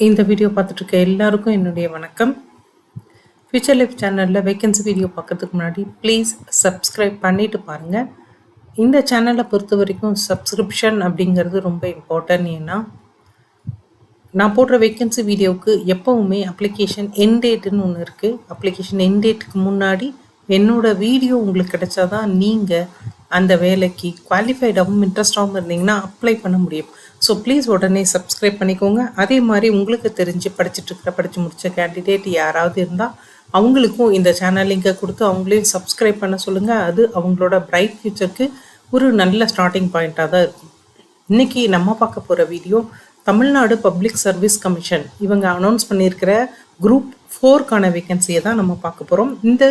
இந்த வீடியோ பார்த்துட்டு இருக்க எல்லாருக்கும் என்னுடைய வணக்கம். ஃபியூச்சர் லைஃப் சேனலில் வேகன்சி வீடியோ பார்க்கறதுக்கு முன்னாடி ப்ளீஸ் சப்ஸ்கிரைப் பண்ணிவிட்டு பாருங்கள். இந்த சேனலை பொறுத்த வரைக்கும் சப்ஸ்கிரிப்ஷன் அப்படிங்கிறது ரொம்ப இம்பார்ட்டன்ட். ஏன்னா நான் போடுற வேகன்சி வீடியோவுக்கு எப்போவுமே அப்ளிகேஷன் எண்ட் டேட்டுன்னு ஒன்று இருக்குது. அப்ளிகேஷன் எண்ட் டேட்டுக்கு முன்னாடி என்னோடய வீடியோ உங்களுக்கு கிடைச்சாதான் நீங்கள் அந்த வேலைக்கு குவாலிஃபைடாகவும் இன்ட்ரெஸ்டாகவும் இருந்தீங்கன்னா அப்ளை பண்ண முடியும். ஸோ ப்ளீஸ் உடனே சப்ஸ்கிரைப் பண்ணிக்கோங்க. அதே மாதிரி உங்களுக்கு தெரிஞ்சு படித்து முடித்த கேண்டிடேட் யாராவது இருந்தால் அவங்களுக்கும் இந்த சேனல் லிங்கை கொடுத்து அவங்களையும் சப்ஸ்கிரைப் பண்ண சொல்லுங்கள். அது அவங்களோட பிரைட் ஃபியூச்சருக்கு ஒரு நல்ல ஸ்டார்டிங் பாயிண்ட்டாக தான் இருக்கும். இன்றைக்கி நம்ம பார்க்க போகிற video Tamil Nadu public service commission இவங்க அனௌன்ஸ் பண்ணியிருக்கிற குரூப் 4க்கான வேகன்சியை தான் நம்ம பார்க்க போகிறோம். இந்த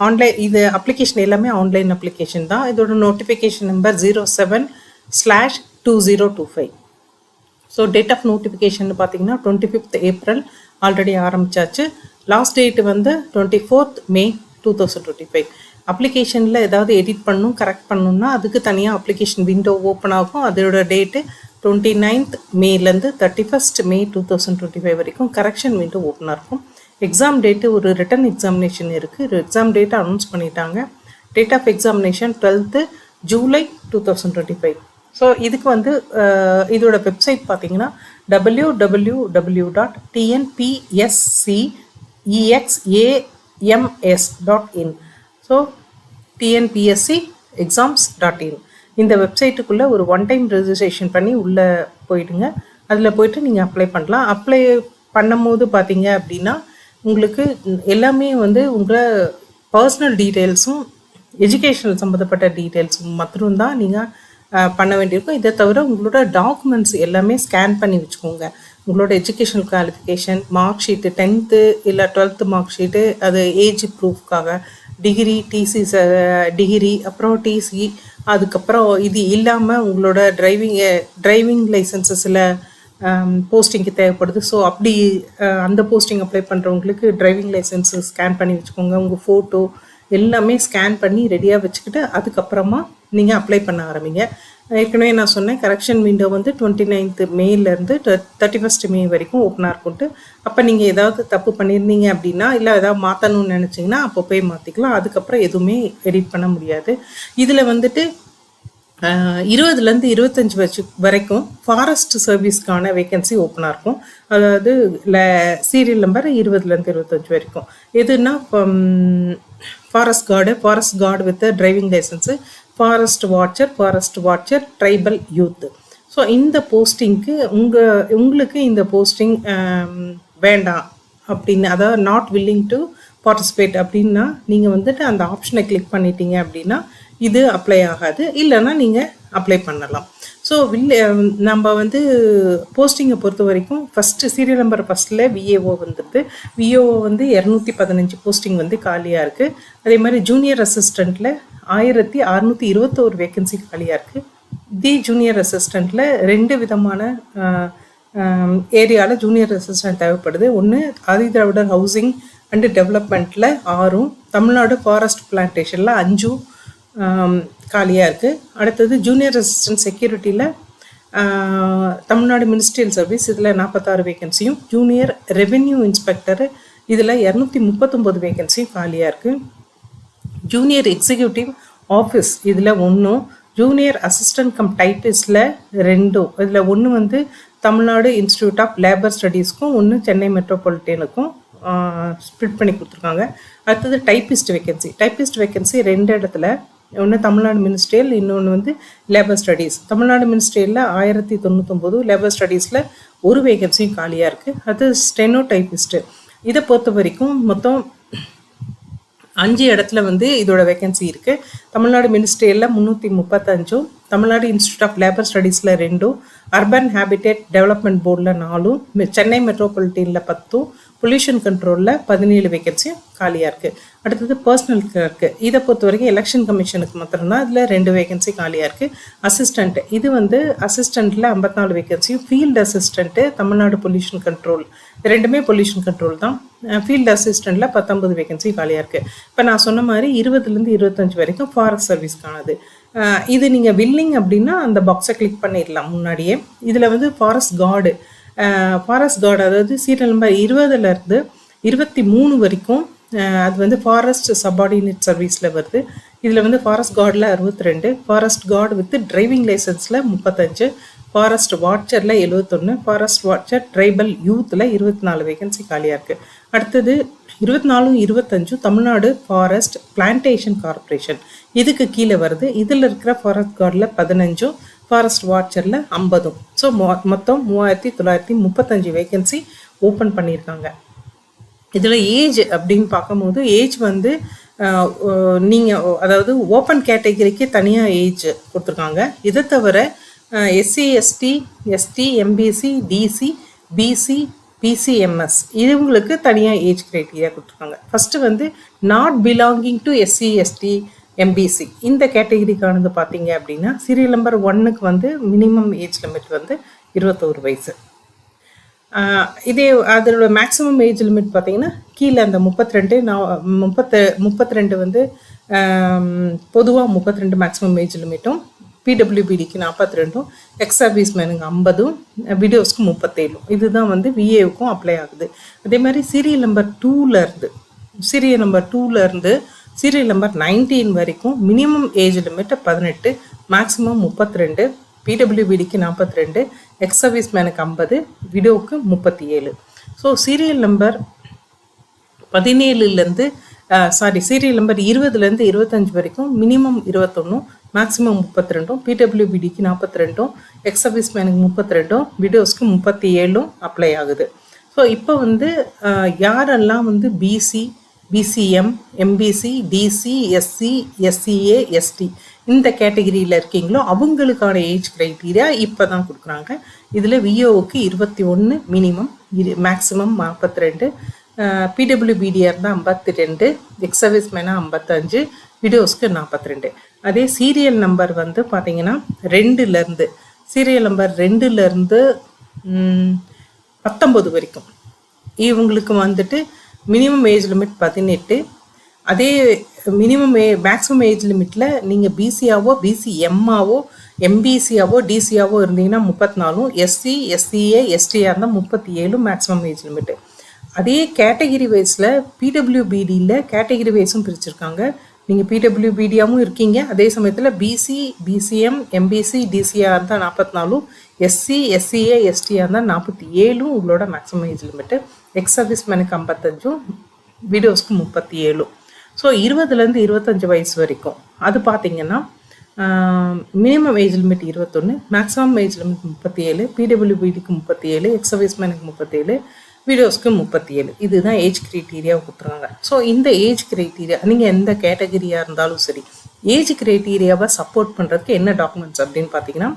ஆன்லைன் இது அப்ளிகேஷன் எல்லாமே ஆன்லைன் அப்ளிகேஷன் தான். இதோட notification number 07/2025. So date of notification பார்த்தீங்கன்னா 25th April ஆல்ரெடி ஆரம்பித்தாச்சு. லாஸ்ட் டேட்டு வந்து 24th May 2025. அப்ளிகேஷனில் ஏதாவது எடிட் பண்ணணும் கரெக்ட் பண்ணணும்னா அதுக்கு தனியாக அப்ளிகேஷன் விண்டோ ஓப்பன் ஆகும். அதோட டேட்டு 29th Mayலேருந்து 31st May 2025 வரைக்கும் கரெக்ஷன் விண்டோ ஓப்பனாக இருக்கும். எக்ஸாம் டேட்டு ஒரு ரிட்டன் எக்ஸாமினேஷன் இருக்குது. எக்ஸாம் டேட்டை அனௌன்ஸ் பண்ணிட்டாங்க. Date of examination 12th July 2025. So இதுக்கு வந்து இதோட வெப்சைட் பார்த்தீங்கன்னா www.tnpscexams.in. ஸோ tnpscexams.in இந்த வெப்சைட்டுக்குள்ளே ஒரு ஒன் டைம் ரெஜிஸ்ட்ரேஷன் பண்ணி உள்ளே போயிடுங்க. அதில் போய்ட்டு நீங்கள் அப்ளை பண்ணலாம். அப்ளை பண்ணும்போது பார்த்தீங்க அப்படின்னா உங்களுக்கு எல்லாமே வந்து உங்கள் பர்சனல் டீட்டெயில்ஸும் எஜுகேஷனல் சம்மந்தப்பட்ட டீட்டெயில்ஸும் மட்டும்தான் நீங்கள் பண்ண வேண்டியிருக்கும். இதை தவிர உங்களோட டாக்குமெண்ட்ஸ் எல்லாமே ஸ்கேன் பண்ணி வச்சுக்கோங்க. உங்களோட educational qualification, mark sheet, 10th இல்லை 12th மார்க் ஷீட்டு, அது ஏஜ் ப்ரூஃப்காக, டிகிரி, டிசி டிகிரி, அப்புறம் டிசி, அதுக்கப்புறம் இது இல்லாமல் உங்களோட டிரைவிங் லைசன்சஸில் போஸ்டிங்க்கு தேவைப்படுது. ஸோ அப்படி அந்த போஸ்டிங் அப்ளை பண்ணுறவங்களுக்கு டிரைவிங் லைசன்ஸ் ஸ்கேன் பண்ணி வச்சுக்கோங்க. உங்கள் ஃபோட்டோ எல்லாமே ஸ்கேன் பண்ணி ரெடியாக வச்சுக்கிட்டு அதுக்கப்புறமா நீங்கள் அப்ளை பண்ண ஆரம்பிங்க. ஏற்கனவே நான் சொன்னேன் கரெக்ஷன் விண்டோ வந்து 29th Mayலேருந்து 31st May வரைக்கும் ஓப்பனாக இருக்கும்ட்டு. அப்போ நீங்கள் ஏதாவது தப்பு பண்ணியிருந்தீங்க அப்படின்னா இல்லை ஏதாவது மாற்றணும்னு நினச்சிங்கன்னா அப்போ போய் மாற்றிக்கலாம். அதுக்கப்புறம் எதுவுமே எடிட் பண்ண முடியாது. இதில் வந்துட்டு 20லேருந்து 25 வரைக்கும் ஃபாரஸ்ட் சர்வீஸ்க்கான வேகன்சி ஓப்பனாக இருக்கும். அதாவது சீரியல் நம்பர் 20லேருந்து 25 வரைக்கும். எதுனா forest guard with driving licence, forest watcher, tribal youth. So இந்த போஸ்டிங்க்கு உங்களுக்கு இந்த போஸ்டிங் வேண்டாம் அப்படின்னு, அதாவது நாட் வில்லிங் டு பார்ட்டிசிபேட் அப்படின்னா நீங்கள் வந்துட்டு அந்த ஆப்ஷனை கிளிக் பண்ணிட்டீங்க அப்படின்னா இது அப்ளை ஆகாது. இல்லைன்னா நீங்கள் அப்ளை பண்ணலாம். ஸோ நம்ம வந்து போஸ்டிங்கை பொறுத்த வரைக்கும் ஃபஸ்ட்டு சீரியல் நம்பர் ஃபஸ்ட்டில் விஏஓ வந்துடுது. விஏஓ வந்து 215 போஸ்டிங் வந்து காலியாக இருக்குது. அதே மாதிரி ஜூனியர் அசிஸ்டண்ட்டில் 1621 வேகன்சி காலியாக இருக்குது. ஜூனியர் அசிஸ்டண்ட்டில் 2 விதமான ஏரியாவில் ஜூனியர் அசிஸ்டண்ட் தேவைப்படுது. ஒன்று ஆதிதிராவிடர் ஹவுசிங் அண்டு டெவலப்மெண்ட்டில் 6, தமிழ்நாடு ஃபாரஸ்ட் பிளான்டேஷனில் 5 காலியாக இருக்குது. அடுத்தது ஜூனியர் அசிஸ்டன்ட் செக்யூரிட்டியில் தமிழ்நாடு மினிஸ்ட்ரியல் சர்வீஸ் இதில் 46 வேகன்சியும், ஜூனியர் ரெவென்யூ இன்ஸ்பெக்டர் இதில் 239 வேகன்சியும் காலியாக இருக்குது. ஜூனியர் எக்ஸிக்யூட்டிவ் ஆஃபீஸ் இதில் 1, ஜூனியர் அசிஸ்டன்ட் கம் டைப்பிஸ்டில் 2. இதில் 1 வந்து தமிழ்நாடு இன்ஸ்டியூட் ஆஃப் லேபர் ஸ்டடீஸ்க்கும் 1 சென்னை மெட்ரோபாலிட்டனுக்கும் ஸ்ப்ளிட் பண்ணி கொடுத்துருக்காங்க. அடுத்தது டைப்பிஸ்ட் வேகன்சி 2 இடத்துல, ஒன்று தமிழ்நாடு மினிஸ்ட்ரியல், இன்னொன்று வந்து லேபர் ஸ்டடீஸ். தமிழ்நாடு மினிஸ்ட்ரியலில் 1099, லேபர் ஸ்டடீஸில் 1 வேகன்சியும் காலியாக இருக்குது. அது ஸ்டெனோ டைப்பிஸ்ட்டு. இதை பொறுத்த வரைக்கும் மொத்தம் 5 இடத்துல வந்து இதோட வேகன்சி இருக்குது. தமிழ்நாடு மினிஸ்ட்ரியலில் 335, தமிழ்நாடு இன்ஸ்டியூட் ஆஃப் லேபர் ஸ்டடீஸில் 2, அர்பன் ஹேபிடேட் டெவலப்மெண்ட் போர்டில் 4, சென்னை மெட்ரோபாலிட்டனில் 10, பொல்யூஷன் கண்ட்ரோலில் 17 வேகன்சியும் காலியாக இருக்குது. அடுத்தது பர்சனல் கிளர்க்கு. இதை பொறுத்த வரைக்கும் எலெக்ஷன் கமிஷனுக்கு மாத்திரம்தான் இதில் 2 வேகன்சி காலியாக இருக்குது. அசிஸ்டண்ட் இது வந்து அசிஸ்டண்ட்டில் 54 வேகன்சியும், field assistant Tamil Nadu pollution control, ரெண்டுமே பொல்யூஷன் கண்ட்ரோல் தான். ஃபீல்டு அசிஸ்டண்ட்டில் 19 வேகன்சி காலியாக இருக்குது. இப்போ நான் சொன்ன மாதிரி 20லேருந்து 25 வரைக்கும் ஃபாரஸ்ட் சர்வீஸ்க்கானது. இது நீங்கள் வில்லிங் அப்படின்னா அந்த பாக்ஸை கிளிக் பண்ணிடலாம் முன்னாடியே. இதில் வந்து ஃபாரஸ்ட் கார்டு ஃபாரஸ்ட் கார்டு, அதாவது சீரியல் நம்பர் 20லேருந்து 23 வரைக்கும் அது வந்து ஃபாரஸ்ட் சப்பார்டினேட் சர்வீஸில் வருது. இதில் வந்து ஃபாரஸ்ட் கார்டில் 62, ஃபாரஸ்ட் கார்டு வித் டிரைவிங் லைசன்ஸில் 35, ஃபாரஸ்ட் வாட்சரில் 71, ஃபாரஸ்ட் வாட்சர் ட்ரைபல் யூத்தில் 24 வேகன்சி காலியாக இருக்குது. அடுத்தது 24, 25 தமிழ்நாடு ஃபாரஸ்ட் பிளான்டேஷன் கார்பரேஷன் இதுக்கு கீழே வருது. இதில் இருக்கிற ஃபாரஸ்ட் கார்டில் 15, ஃபாரஸ்ட் வாட்சரில் 50. ஸோ மொத்தம் 3935 வேகன்சி ஓப்பன் பண்ணியிருக்காங்க. இதில் ஏஜ் அப்படின்னு பார்க்கும்போது ஏஜ் வந்து நீங்கள் அதாவது ஓப்பன் கேட்டகரிக்கு தனியாக ஏஜ் கொடுத்துருக்காங்க. இதை தவிர SC, ST, ST, MBC, DC, BC, BCMS இவங்களுக்கு தனியாக ஏஜ் க்ரைட்டீரியா கொடுத்துருக்காங்க. ஃபஸ்ட்டு வந்து not belonging to SC, ST, MBC இந்த கேட்டகரிக்கானது பார்த்தீங்க அப்படின்னா சீரியல் நம்பர் 1க்கு வந்து மினிமம் ஏஜ் லிமிட் வந்து 21 வயசு. இதே அதோட மேக்ஸிமம் ஏஜ் லிமிட் பார்த்தீங்கன்னா கீழே அந்த 32 வந்து பொதுவாக 32 மேக்ஸிமம் ஏஜ் லிமிட்டும், பிடபிள்யூபிடிக்கு 42, எக்ஸ் சர்வீஸ் மேனுக்கு 50, விடோஸ்க்கு 37. இதுதான் வந்து விஏவுக்கும் அப்ளை ஆகுது. அதே மாதிரி சீரியல் நம்பர் 2லேருந்து சீரியல் நம்பர் 19 வரைக்கும் மினிமம் ஏஜ் லிமிட் 18, மேக்ஸிமம் 32, பிடபிள்யூபிடிக்கு 42, எக்ஸ் சர்வீஸ் மேனுக்கு 50, விடோவுக்கு 37. ஸோ சீரியல் நம்பர் 17லேருந்து சீரியல் நம்பர் 20லேருந்து 25 வரைக்கும் மினிமம் 21, மேக்ஸிமம் 32, பிடபிள்யூபிடிக்கு 42, எக்ஸ் சர்வீஸ் மேனுக்கு 32, விடோஸ்க்கு 37 அப்ளை ஆகுது. ஸோ இப்போ வந்து யாரெல்லாம் வந்து BC, BCM, MBC, DC, SC, SCA, ST இந்த கேட்டகிரியில் இருக்கீங்களோ அவங்களுக்கான ஏஜ் க்ரைட்டீரியா இப்போ தான் கொடுக்குறாங்க. இதில் விஓவுக்கு 21 மினிமம், மேக்ஸிமம் 42, பிடபிள்யூபிடிஆர் தான் 52, எக்ஸ் சர்வீஸ் மேனாக 55, விடோஸ்க்கு 42. அதே சீரியல் நம்பர் வந்து பார்த்தீங்கன்னா 2லேருந்து சீரியல் நம்பர் 2லேருந்து 19 வரைக்கும் இவங்களுக்கு வந்துட்டு மினிமம் ஏஜ் லிமிட் 18. அதே மினிமம் மேக்ஸிமம் ஏஜ் லிமிட்டில் நீங்கள் பிசியாவோ, பிசிஎம்மாவோ, எம்பிசியாவோ, டிசியாவோ இருந்தீங்கன்னா 34, எஸ்சி, எஸ்சிஏ, எஸ்டியாக இருந்தால் 37 மேக்ஸிமம் ஏஜ் லிமிட்டு. அதே கேட்டகிரி வைஸில் பிடபிள்யூபிடியில் கேட்டகிரி வைஸும் பிரிச்சுருக்காங்க. நீங்கள் பிடபிள்யூபிடியாகவும் இருக்கீங்க, அதே சமயத்தில் பிசி, பிசிஎம், எம்பிசி, டிசியாக இருந்தால் 44, எஸ்சி, எஸ்சிஏ, எஸ்டியாக இருந்தால் 47 உங்களோட maximum age limit. Ex service மேனுக்கு 55, விடோஸ்க்கு 37. ஸோ 20லேருந்து 25 வயசு வரைக்கும் அது பார்த்தீங்கன்னா minimum age limit 21, maximum age limit 37, பிடபிள்யூபிடிக்கு 37, எக்ஸ் சர்வீஸ் மேனுக்கு 37, விடோஸ்க்கு 37. இதுதான் ஏஜ் க்ரைட்டீரியா கொடுத்துருக்காங்க. ஸோ இந்த ஏஜ் க்ரைட்டீரியா நீங்கள் எந்த கேட்டகரியாக இருந்தாலும் சரி, ஏஜ் க்ரைட்டீரியாவை சப்போர்ட் பண்ணுறதுக்கு என்ன டாக்குமெண்ட்ஸ் அப்படின்னு பார்த்தீங்கன்னா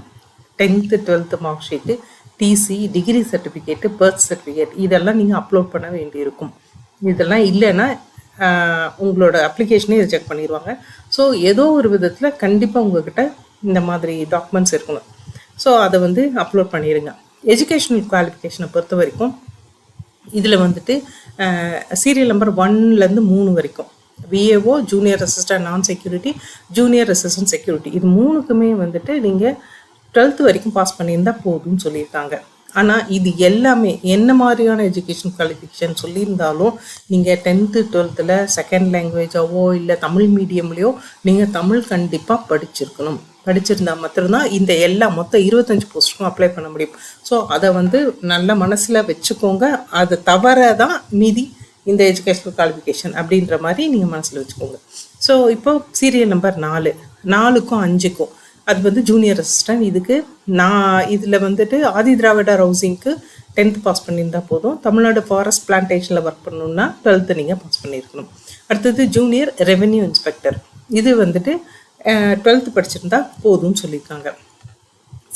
10th 12th mark sheet, TC, degree certificate, birth certificate இதெல்லாம் நீங்கள் அப்லோட் பண்ண வேண்டியிருக்கும். இதெல்லாம் இல்லைன்னா உங்களோட அப்ளிகேஷனே ரிஜெக்ட் பண்ணிடுவாங்க. ஸோ ஏதோ ஒரு விதத்தில் கண்டிப்பாக உங்கள்கிட்ட இந்த மாதிரி டாக்குமெண்ட்ஸ் இருக்கணும். ஸோ அதை வந்து அப்லோட் பண்ணிடுங்க. எஜுகேஷனல் குவாலிஃபிகேஷனை பொறுத்த வரைக்கும் இதில் வந்துட்டு சீரியல் நம்பர் 1லேருந்து 3 வரைக்கும் விஏஓ, ஜூனியர் அசிஸ்டன்ட் நான் செக்யூரிட்டி, ஜூனியர் அசிஸ்டன்ட் செக்யூரிட்டி இது 3க்குமே வந்துட்டு நீங்கள் 12th வரைக்கும் பாஸ் பண்ணியிருந்தால் போதும்னு சொல்லியிருக்காங்க. ஆனால் இது எல்லாமே என்ன மாதிரியான எஜுகேஷன் குவாலிஃபிகேஷன் சொல்லியிருந்தாலும் நீங்கள் 10th 12th செகண்ட் லாங்குவேஜாவோ இல்லை தமிழ் மீடியம்லேயோ நீங்கள் தமிழ் கண்டிப்பாக படிச்சிருந்தா மட்டும்தான் இந்த மொத்தம் 25 போஸ்ட்டுக்கும் அப்ளை பண்ண முடியும். ஸோ அதை வந்து நல்ல மனசில் வச்சுக்கோங்க. அது தவிர தான் மீதி இந்த எஜுகேஷனல் குவாலிஃபிகேஷன் அப்படின்ற மாதிரி நீங்கள் மனசில் வச்சுக்கோங்க. ஸோ இப்போ சீரியல் நம்பர் 4க்கும் 5க்கும் அது வந்து ஜூனியர் அசிஸ்டன்ட். இதில் வந்துட்டு ஆதி திராவிடர் ஹவுசிங்க்கு 10th பாஸ் பண்ணியிருந்தால் போதும். தமிழ்நாடு ஃபாரஸ்ட் பிளான்டேஷனில் ஒர்க் பண்ணணுன்னா 12th நீங்கள் பாஸ் பண்ணியிருக்கணும். அடுத்தது ஜூனியர் ரெவென்யூ இன்ஸ்பெக்டர் இது வந்துட்டு 12th படிச்சிருந்தா போதும்னு சொல்லியிருக்காங்க.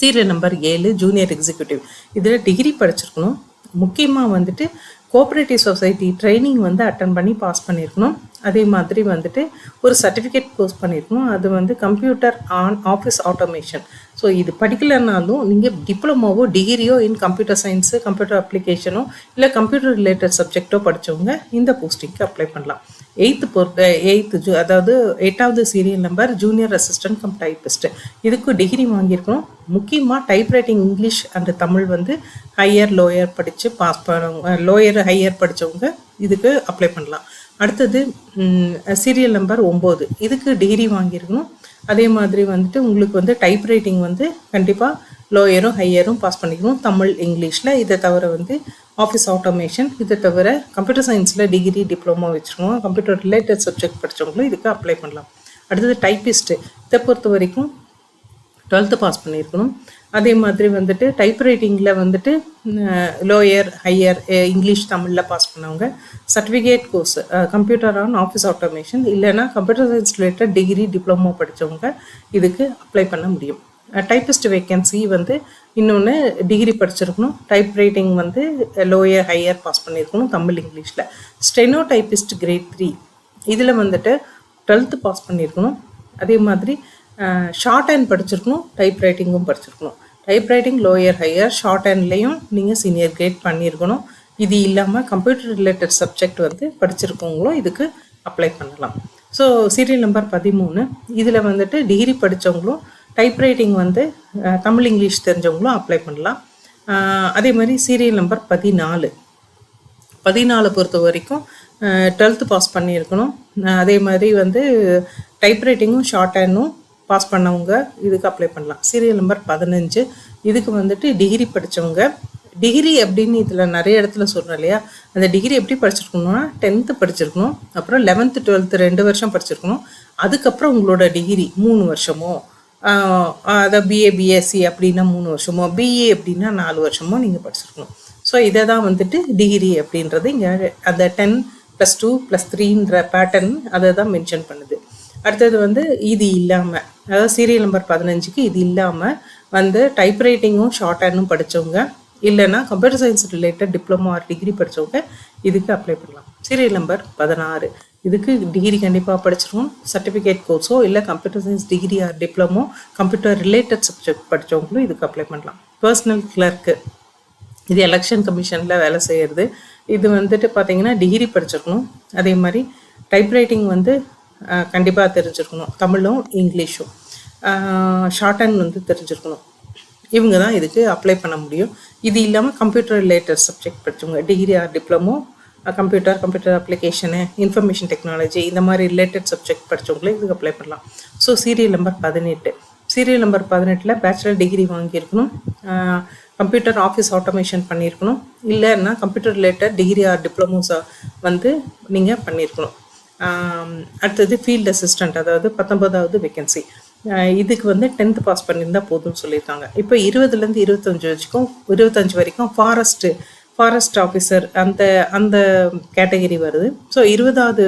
சீரியல் நம்பர் 7 ஜூனியர் எக்ஸிக்யூட்டிவ் இதில் டிகிரி படிச்சிருக்கணும். முக்கியமாக வந்துட்டு கோஆப்ரேட்டிவ் சொசைட்டி ட்ரைனிங் வந்து அட்டன் பண்ணி பாஸ் பண்ணியிருக்கணும். அதே மாதிரி வந்துட்டு ஒரு சர்டிஃபிகேட் கோர்ஸ் பண்ணியிருக்கணும். அது வந்து computer on office automation. So so இது படிக்கலைன்னாலும் நீங்கள் டிப்ளமோவோ டிகிரியோ இன் கம்ப்யூட்டர் சயின்ஸு கம்ப்யூட்டர் அப்ளிகேஷனோ இல்லை கம்ப்யூட்டர் ரிலேட்டட் சப்ஜெக்டோ படித்தவங்க இந்த போஸ்டிங்க்கு அப்ளை பண்ணலாம். அதாவது 8வது serial number junior assistant cum typist. இதுக்கு டிகிரி வாங்கியிருக்கணும். முக்கியமாக டைப்ரைட்டிங் இங்கிலீஷ் அண்ட் தமிழ் வந்து ஹையர் லோயர் படித்து பாஸ் பண்ணவங்க, லோயர் ஹையர் படித்தவங்க இதுக்கு அப்ளை பண்ணலாம். அடுத்தது சீரியல் நம்பர் 9. இதுக்கு டிகிரி வாங்கியிருக்கணும். அதே மாதிரி வந்துட்டு உங்களுக்கு வந்து டைப்ரைட்டிங் வந்து கண்டிப்பாக லோயரும் ஹையரும் பாஸ் பண்ணிக்கணும் தமிழ் இங்கிலீஷில். இதை தவிர வந்து ஆஃபீஸ் ஆட்டோமேஷன், இதை தவிர கம்ப்யூட்டர் சயின்ஸில் டிகிரி டிப்ளமோ வச்சுருக்கோம். கம்ப்யூட்டர் ரிலேட்டட் சப்ஜெக்ட் படித்தவங்களும் இதுக்கு அப்ளை பண்ணலாம். அடுத்தது டைப்பிஸ்ட்டு. இதை பொறுத்த வரைக்கும் 12th பாஸ் பண்ணியிருக்கணும். அதே மாதிரி வந்துட்டு டைப்ரைட்டிங்கில் வந்துட்டு லோயர் ஹையர் இங்கிலீஷ் தமிழில் பாஸ் பண்ணவங்க, certificate course computer on office automation இல்லைன்னா computer science related degree diploma படித்தவங்க இதுக்கு அப்ளை பண்ண முடியும். டைப்பிஸ்ட் வேக்கன்சி வந்து இன்னொன்று டிகிரி படிச்சிருக்கணும். டைப்ரைட்டிங் வந்து லோயர் ஹையர் பாஸ் பண்ணியிருக்கணும் தமிழ் இங்கிலீஷில். ஸ்டெனோ டைப்பிஸ்ட் கிரேட் 3 இதில் வந்துட்டு 12th பாஸ் பண்ணியிருக்கணும். அதே மாதிரி ஷார்ட் ஹேண்ட் படிச்சிருக்கணும், டைப்ரைட்டிங்கும் படிச்சிருக்கணும். டைப்ரைட்டிங் லோயர் ஹையர், ஷார்ட் ஹேண்ட்லேயும் நீங்கள் சீனியர் கிரேட் பண்ணியிருக்கணும். இது இல்லாமல் கம்ப்யூட்டர் ரிலேட்டட் சப்ஜெக்ட் வந்து படிச்சிருக்கவங்களும் இதுக்கு அப்ளை பண்ணலாம். ஸோ சீரியல் நம்பர் 13 இதில் வந்துட்டு டிகிரி படித்தவங்களும் டைப்ரைட்டிங் வந்து தமிழ் இங்கிலீஷ் தெரிஞ்சவங்களும் அப்ளை பண்ணலாம். அதே மாதிரி சீரியல் நம்பர் 14 பொறுத்த வரைக்கும் 12th பாஸ் பண்ணியிருக்கணும். அதே மாதிரி வந்து டைப்ரைட்டிங்கும் ஷார்ட் ஹேண்டும் பாஸ் பண்ணவங்க இதுக்கு அப்ளை பண்ணலாம். சீரியல் நம்பர் 15 இதுக்கு வந்துட்டு டிகிரி படித்தவங்க, டிகிரி அப்படின்னு இதில் நிறைய இடத்துல சொல்கிறேன் இல்லையா, அந்த டிகிரி எப்படி படிச்சிருக்கணும்னா 10th படிச்சிருக்கணும், அப்புறம் 11th 12th 2 வருஷம் படிச்சிருக்கணும். அதுக்கப்புறம் உங்களோட டிகிரி 3 வருஷமோ, அதாவது பிஏ பிஎஸ்சி அப்படின்னா 3 வருஷமோ, பிஏ அப்படின்னா 4 வருஷமோ நீங்கள் படிச்சிருக்கணும். ஸோ இதை தான் வந்துட்டு டிகிரி அப்படின்றது இங்கே அந்த 10 + 2 + 3ன்ற பேட்டர்ன் அதை தான் மென்ஷன் பண்ணுது. அடுத்தது வந்து இது இல்லாமல், அதாவது சீரியல் நம்பர் 15க்கு இது இல்லாமல் வந்து டைப்ரைட்டிங்கும் ஷார்ட் ஹேண்டும் படித்தவங்க இல்லைன்னா computer science related diploma R degree படித்தவங்க இதுக்கு அப்ளை பண்ணலாம். சீரியல் நம்பர் 16 இதுக்கு டிகிரி கண்டிப்பாக படிச்சிருக்கணும். சர்டிஃபிகேட் கோர்ஸோ இல்லை computer science degree or diploma computer related subject படித்தவங்களும் இதுக்கு அப்ளை பண்ணலாம். பர்சனல் கிளர்க்கு இது எலெக்ஷன் கமிஷனில் வேலை செய்கிறது. இது வந்துட்டு பார்த்திங்கன்னா டிகிரி படிச்சிருக்கணும். அதே மாதிரி டைப்ரைட்டிங் வந்து கண்டிப்பாக தெரிஞ்சிருக்கணும், தமிழும் இங்கிலீஷும். ஷார்ட் ஹேண்ட் வந்து தெரிஞ்சிருக்கணும். இவங்க தான் இதுக்கு அப்ளை பண்ண முடியும். இது இல்லாமல் கம்ப்யூட்டர் ரிலேட்டட் சப்ஜெக்ட் படித்தவங்க degree or diploma computer application information technology இந்த மாதிரி ரிலேட்டட் சப்ஜெக்ட் படித்தவங்களே இதுக்கு அப்ளை பண்ணலாம். So serial number 18 bachelor degree வாங்கியிருக்கணும். கம்ப்யூட்டர் ஆஃபீஸ் ஆட்டோமேஷன் பண்ணியிருக்கணும். இல்லைன்னா கம்ப்யூட்டர் ரிலேட்டட் டிகிரி ஆர் டிப்ளமோஸை வந்து நீங்கள் பண்ணியிருக்கணும். அடுத்தது ஃபீல்டு அசிஸ்டண்ட், அதாவது 19வது வேக்கன்சி. இதுக்கு வந்து 10th பாஸ் பண்ணியிருந்தால் போதும்னு சொல்லியிருக்காங்க. இப்போ 20லேருந்து 25 வரைக்கும் ஃபாரஸ்ட் ஆஃபீஸர் அந்த கேட்டகரி வருது. ஸோ 20வது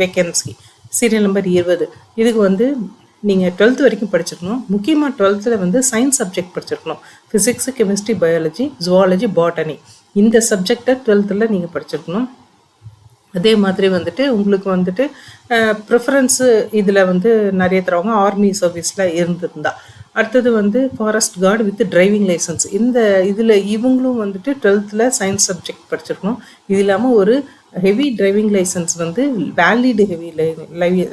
வேக்கன்சி சீரியல் நம்பர் 20 இதுக்கு வந்து நீங்கள் 12th வரைக்கும் படிச்சிருக்கணும். முக்கியமாக 12th வந்து சயின்ஸ் சப்ஜெக்ட் படிச்சிருக்கணும். Physics, chemistry, biology, zoology, botany இந்த சப்ஜெக்டை 12th நீங்கள் படிச்சிருக்கணும். அதே மாதிரி வந்துட்டு உங்களுக்கு வந்துட்டு ப்ரிஃபரன்ஸு இதில் வந்து நிறைய தருவாங்க ஆர்மி சர்வீஸில் இருந்திருந்தா. அடுத்தது வந்து forest guard with driving licence. இந்த இதில் இவங்களும் வந்துட்டு 12th சயின்ஸ் சப்ஜெக்ட் படிச்சிருக்கணும். இது இல்லாமல் ஒரு ஹெவி டிரைவிங் லைசன்ஸ் வந்து வேலிட் ஹெவி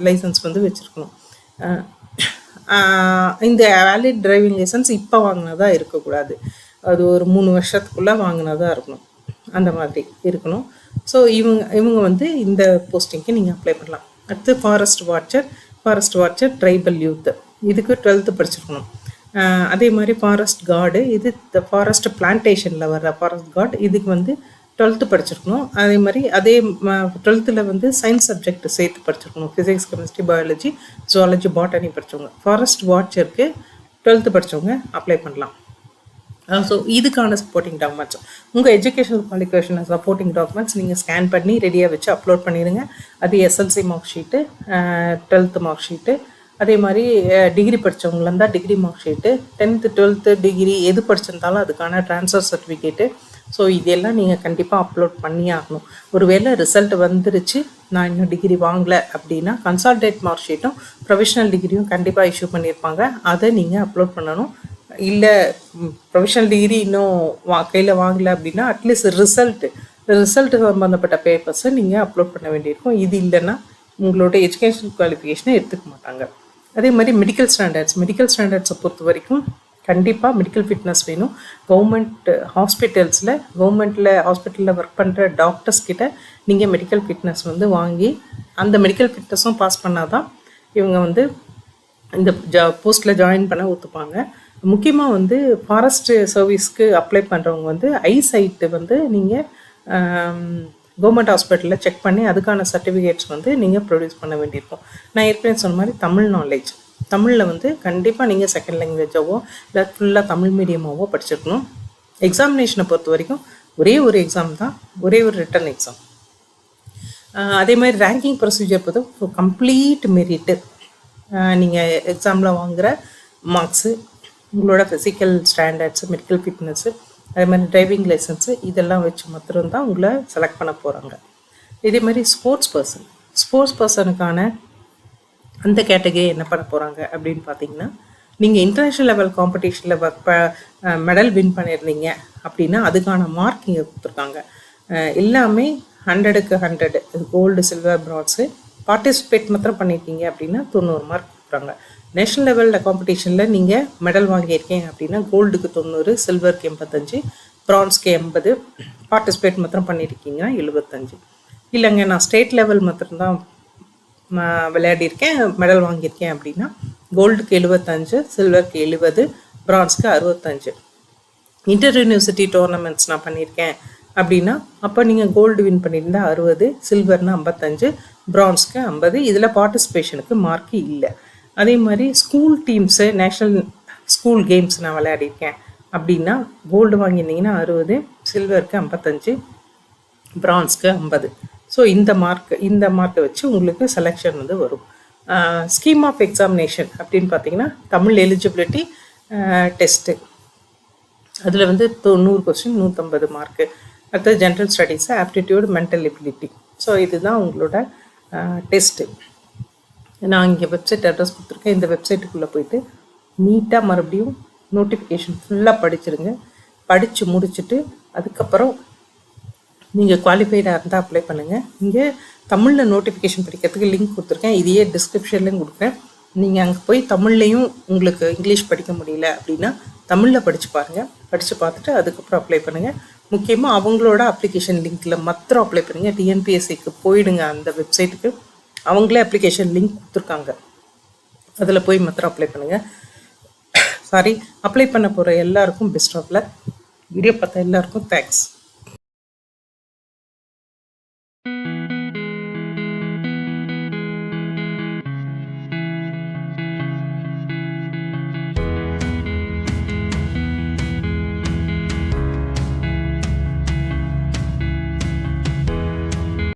லைசன்ஸ் வந்து வச்சுருக்கணும். இந்த வேலிட் டிரைவிங் லைசன்ஸ் இப்போ வாங்கினதா இருக்கக்கூடாது, அது ஒரு 3 வருஷத்துக்குள்ளே வாங்கினதா இருக்கணும், அந்த மாதிரி இருக்கணும். ஸோ இவங்க வந்து இந்த போஸ்டிங்க்கு நீங்கள் அப்ளை பண்ணலாம். அடுத்து ஃபாரஸ்ட் வாட்சர் ட்ரைபல் யூத் இதுக்கு 12th படிச்சிருக்கணும். அதே மாதிரி ஃபாரஸ்ட் கார்டு இது ஃபாரஸ்ட் பிளான்டேஷனில் வர்ற ஃபாரஸ்ட் கார்டு இதுக்கு வந்து 12th படிச்சிருக்கணும். அதே மாதிரி 12th வந்து சயின்ஸ் சப்ஜெக்ட் சேர்த்து படிச்சிருக்கணும். Physics, chemistry, biology, zoology, botany படித்தவங்க. ஃபாரஸ்ட் வாட்சருக்கு 12th படித்தவங்க அப்ளை பண்ணலாம். ஸோ இதுக்கான சப்போர்ட்டிங் டாக்குமெண்ட்ஸ் உங்கள் எஜுகேஷனல் குவாலிஃபிகேஷன் சப்போர்ட்டிங் டாக்குமெண்ட்ஸ் நீங்கள் ஸ்கேன் பண்ணி ரெடியாக வச்சு அப்லோட் பண்ணிடுங்க. அது SLC mark sheet, 12th mark sheet, அதே மாதிரி டிகிரி படித்தவங்களா இருந்தால் degree mark sheet, 10th 12th degree எது படிச்சிருந்தாலும் அதுக்கான ட்ரான்ஸ்ஃபர் சர்டிஃபிகேட்டு. ஸோ இதெல்லாம் நீங்கள் கண்டிப்பாக அப்லோட் பண்ணி ஆகணும். ஒருவேளை ரிசல்ட் வந்துருச்சு நான் இன்னும் டிகிரி வாங்கலை அப்படின்னா கன்சால்டேட் மார்க் ஷீட்டும் ப்ரொஃபஷனல் டிகிரியும் கண்டிப்பாக இஷ்யூ பண்ணியிருப்பாங்க, அதை நீங்கள் அப்லோட் பண்ணணும். இல்லை ப்ரொஃபஷனல் டிகிரி இன்னும் கையில் வாங்கலை அப்படின்னா அட்லீஸ்ட் ரிசல்ட்டு சம்மந்தப்பட்ட பேப்பர்ஸை நீங்கள் அப்லோட் பண்ண வேண்டியிருக்கும். இது இல்லைன்னா உங்களோட எஜுகேஷன் குவாலிஃபிகேஷனை எடுத்துக்க மாட்டாங்க. அதே மாதிரி மெடிக்கல் ஸ்டாண்டர்ட்ஸை பொறுத்த வரைக்கும் கண்டிப்பாக மெடிக்கல் ஃபிட்னஸ் வேணும். கவர்மெண்ட்டில் ஹாஸ்பிட்டலில் ஒர்க் பண்ணுற டாக்டர்ஸ் கிட்ட நீங்கள் மெடிக்கல் ஃபிட்னஸ் வந்து வாங்கி அந்த மெடிக்கல் ஃபிட்னஸும் பாஸ் பண்ணால் தான் இவங்க வந்து இந்த போஸ்ட்டில் ஜாயின் பண்ண ஒத்துப்பாங்க. முக்கியமாக வந்து ஃபாரஸ்ட் சர்வீஸ்க்கு அப்ளை பண்ணுறவங்க வந்து ஐசைட்டு வந்து நீங்கள் கவர்மெண்ட் ஹாஸ்பிட்டலில் செக் பண்ணி அதுக்கான சர்டிஃபிகேட்ஸ் வந்து நீங்கள் ப்ரொடியூஸ் பண்ண வேண்டியிருக்கும். நான் ஏற்கனவே சொன்ன மாதிரி தமிழில் வந்து கண்டிப்பாக நீங்கள் செகண்ட் லாங்குவேஜாவோ இல்லை ஃபுல்லாக தமிழ் மீடியமாகவோ படிச்சிருக்கணும். எக்ஸாமினேஷனை பொறுத்த வரைக்கும் ஒரே ஒரு எக்ஸாம் தான், ஒரே ஒரு ரிட்டன் எக்ஸாம். அதே மாதிரி ரேங்கிங் ப்ரொசீஜர் பொறுத்த கம்ப்ளீட் மெரிட்டு நீங்கள் எக்ஸாமில் வாங்குகிற மார்க்ஸு, உங்களோட ஃபிசிக்கல் ஸ்டாண்டர்ட்ஸு, மெடிக்கல் ஃபிட்னஸ்ஸு, அதே மாதிரி டிரைவிங் லைசன்ஸு இதெல்லாம் வச்சு மாத்திரம்தான் உங்களை செலக்ட் பண்ண போகிறாங்க. இதே மாதிரி ஸ்போர்ட்ஸ் பர்சனுக்கான அந்த கேட்டகரி என்ன பண்ண போகிறாங்க அப்படின்னு பார்த்தீங்கன்னா, நீங்கள் இன்டர்நேஷ்னல் லெவல் காம்படிஷனில் மெடல் வின் பண்ணியிருந்தீங்க அப்படின்னா அதுக்கான மார்க் இங்கே கொடுத்துருக்காங்க. எல்லாமே 100க்கு 100 கோல்டு, சில்வர், பிரான்ஸு. பார்ட்டிசிபேட் மாத்திரம் பண்ணியிருக்கீங்க அப்படின்னா 90 மார்க் கொடுக்குறாங்க. நேஷ்னல் லெவலில் காம்படிஷனில் நீங்கள் மெடல் வாங்கியிருக்கீங்க அப்படின்னா கோல்டுக்கு 90, சில்வருக்கு 85, பிரான்ஸ்க்கு 80, பார்ட்டிசிபேட் மாத்திரம் பண்ணியிருக்கீங்கன்னா 75. இல்லைங்க நான் ஸ்டேட் லெவல் மாத்திரம்தான் விளையாடியிருக்கேன், மெடல் வாங்கியிருக்கேன் அப்படின்னா கோல்டுக்கு 75, சில்வருக்கு 70, பிரான்ஸ்க்கு 65. இன்டர் யூனிவர்சிட்டி டோர்னமெண்ட்ஸ் நான் பண்ணியிருக்கேன் அப்படின்னா அப்போ நீங்கள் கோல்டு வின் பண்ணியிருந்தா 60, சில்வர்னா 55, பிரான்ஸ்க்கு 50. இதில் பார்ட்டிசிபேஷனுக்கு மார்க்கு இல்லை. அதே மாதிரி school teams, national school games நான் விளையாடிருக்கேன் அப்படின்னா கோல்டு வாங்கியிருந்தீங்கன்னா 60, சில்வருக்கு 55, பிரான்ஸ்க்கு 50. ஸோ இந்த மார்க்கை வச்சு உங்களுக்கு செலெக்ஷன் வந்து வரும். ஸ்கீம் ஆஃப் எக்ஸாமினேஷன் அப்படின்னு பார்த்தீங்கன்னா தமிழ் எலிஜிபிலிட்டி டெஸ்ட்டு, அதில் வந்து 100 கொஸ்டின் 150 மார்க்கு. அடுத்தது general studies, aptitude, mental ability. So இதுதான் உங்களோட டெஸ்ட்டு. நான் இங்கே வெப்சைட் அட்ரஸ் கொடுத்துருக்கேன். இந்த வெப்சைட்டுக்குள்ளே போயிட்டு நீட்டாக மறுபடியும் நோட்டிஃபிகேஷன் ஃபுல்லாக படிச்சிருங்க. படித்து முடிச்சுட்டு அதுக்கப்புறம் நீங்கள் குவாலிஃபைடாக இருந்தால் அப்ளை பண்ணுங்கள். இங்கே தமிழில் நோட்டிஃபிகேஷன் படிக்கிறதுக்கு லிங்க் கொடுத்துருக்கேன், இதையே டிஸ்கிரிப்ஷன்லேயும் கொடுக்குறேன். நீங்கள் அங்கே போய் தமிழ்லையும் உங்களுக்கு இங்கிலீஷ் படிக்க முடியல அப்படின்னா தமிழில் படித்து பாருங்கள். படித்து பார்த்துட்டு அதுக்கப்புறம் அப்ளை பண்ணுங்கள். முக்கியமாக அவங்களோட அப்ளிகேஷன் லிங்க்கில் மாத்திரம் அப்ளை பண்ணுங்கள். டிஎன்பிஎஸ்சிக்கு போயிடுங்க, அந்த வெப்சைட்டுக்கு அவங்களே அப்ளிகேஷன் லிங்க் கொடுத்துருக்காங்க, அதில் போய் மாத்திரம் அப்ளை பண்ணுங்கள். அப்ளை பண்ண போகிற எல்லாருக்கும் பெஸ்ட் ஆஃப் லக். வீடியோ பார்த்த எல்லாருக்கும் தேங்க்ஸ்.